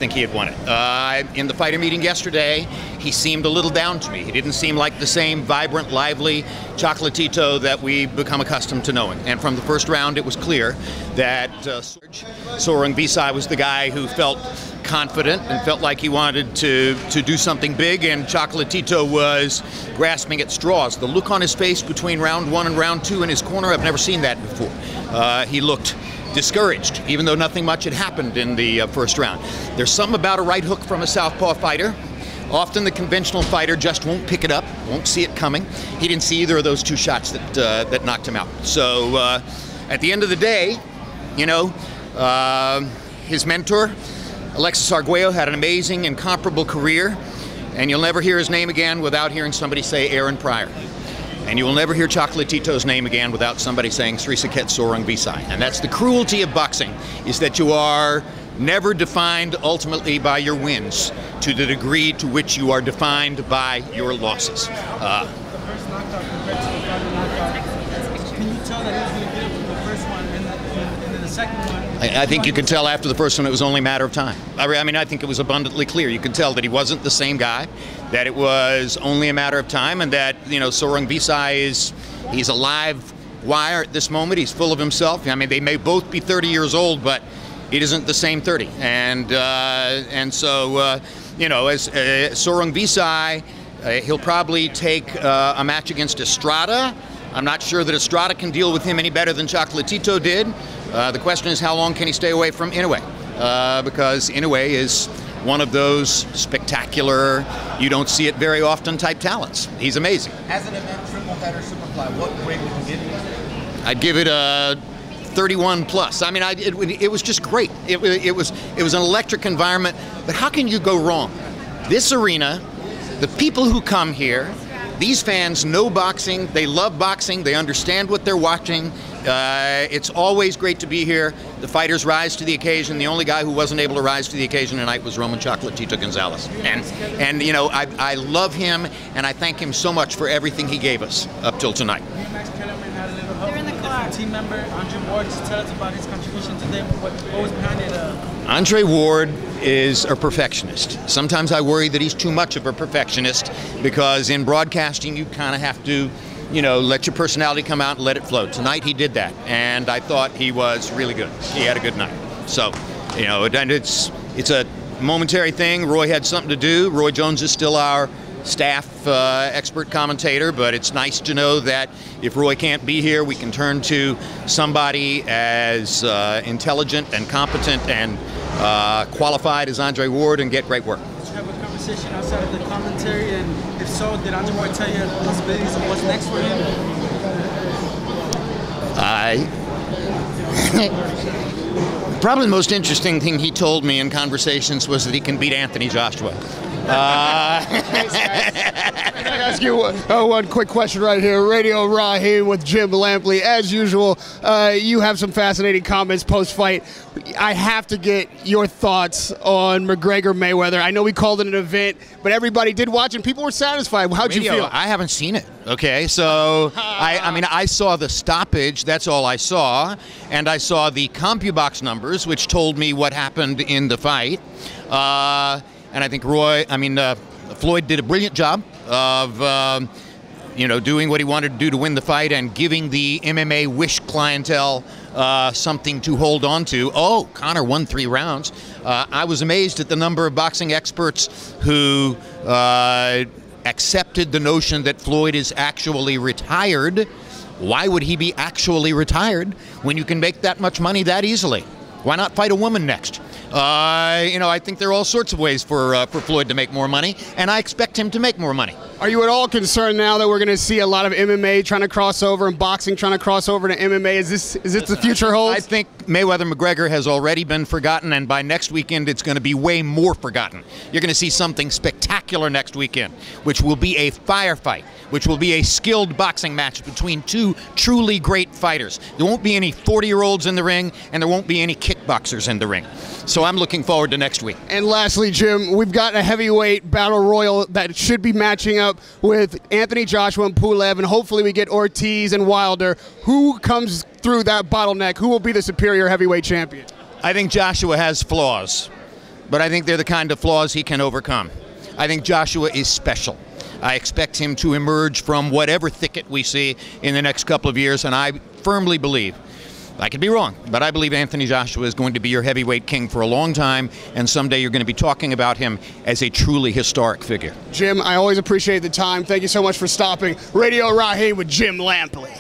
think he had won it. In the fighter meeting yesterday, he seemed a little down to me. He didn't seem like the same vibrant, lively Chocolatito that we've become accustomed to knowing. And from the first round, it was clear that Sorong Visai was the guy who felt confident and felt like he wanted to do something big, and Chocolatito was grasping at straws. The look on his face between round 1 and round 2 in his corner, I've never seen that before. He looked discouraged, even though nothing much had happened in the first round. There's something about a right hook from a southpaw fighter. Often the conventional fighter just won't pick it up, won't see it coming. He didn't see either of those 2 shots that knocked him out. So at the end of the day, you know, his mentor, Alexis Arguello, had an amazing, incomparable career, and you'll never hear his name again without hearing somebody say Aaron Pryor. And you will never hear Chocolatito's name again without somebody saying Srisaket Sorong Visai. And that's the cruelty of boxing, is that you are never defined ultimately by your wins to the degree to which you are defined by your losses. Can you tell that he was going to get it from the first one and then the second one? I think you could tell after the first one it was only a matter of time. I mean, I think it was abundantly clear. You could tell that he wasn't the same guy, that it was only a matter of time, and that, you know, Sorong Visai he's a live wire at this moment. He's full of himself. I mean, they may both be 30 years old, but it isn't the same 30. And so, you know, as Sorong Visai, he'll probably take a match against Estrada. I'm not sure that Estrada can deal with him any better than Chocolatito did. The question is, how long can he stay away from Inoue? Because Inoue is one of those spectacular, you don't see it very often type talents. He's amazing. As an event, triple header, Superfly, what grade would you give it? I'd give it a 31 plus. I mean, it was just great. It was an electric environment. But how can you go wrong? This arena, the people who come here, these fans know boxing, they love boxing, they understand what they're watching. It's always great to be here. The fighters rise to the occasion. The only guy who wasn't able to rise to the occasion tonight was Roman Chocolatito Gonzalez. And you know, I love him, and I thank him so much for everything he gave us up till tonight. They're in the car. Team member Andre Ward, just tell us about his contribution today. What was behind it? Andre Ward is a perfectionist. Sometimes I worry that he's too much of a perfectionist, because in broadcasting you kind of have to, you know, let your personality come out and let it flow. Tonight he did that, and I thought he was really good. He had a good night. So, you know, and it's a momentary thing. Roy had something to do. Roy Jones is still our staff expert commentator, but it's nice to know that if Roy can't be here, we can turn to somebody as intelligent and competent and qualified as Andre Ward and get great work. Did you have a conversation outside of the commentary, and if so, did Andre Ward tell you the possibilities of what's next for him? Probably the most interesting thing he told me in conversations was that he can beat Anthony Joshua. Can I ask you one quick question right here? Radio Raheem with Jim Lampley. As usual, you have some fascinating comments post-fight. I have to get your thoughts on McGregor-Mayweather. I know we called it an event, but everybody did watch and people were satisfied. How'd you feel? I haven't seen it. Okay, so I mean, I saw the stoppage. That's all I saw, and I saw the CompuBox numbers, which told me what happened in the fight. And I think Floyd did a brilliant job of, you know, doing what he wanted to do to win the fight and giving the MMA wish clientele something to hold on to. Oh, Conor won 3 rounds. I was amazed at the number of boxing experts who accepted the notion that Floyd is actually retired. Why would he be actually retired when you can make that much money that easily? Why not fight a woman next? You know, I think there are all sorts of ways for Floyd to make more money, and I expect him to make more money. Are you at all concerned now that we're going to see a lot of MMA trying to cross over and boxing trying to cross over to MMA? Is this the future holds? I think Mayweather-McGregor has already been forgotten, and by next weekend it's going to be way more forgotten. You're going to see something spectacular next weekend, which will be a firefight, which will be a skilled boxing match between 2 truly great fighters. There won't be any 40-year-olds in the ring, and there won't be any kickboxers in the ring. So I'm looking forward to next week. And lastly, Jim, we've got a heavyweight battle royal that should be matching up with Anthony Joshua and Pulev, and hopefully we get Ortiz and Wilder. Who comes through that bottleneck? Who will be the superior heavyweight champion? I think Joshua has flaws, but I think they're the kind of flaws he can overcome. I think Joshua is special. I expect him to emerge from whatever thicket we see in the next couple of years, and I firmly believe, I could be wrong, but I believe Anthony Joshua is going to be your heavyweight king for a long time, and someday you're going to be talking about him as a truly historic figure. Jim, I always appreciate the time. Thank you so much for stopping. Radio Raheem with Jim Lampley.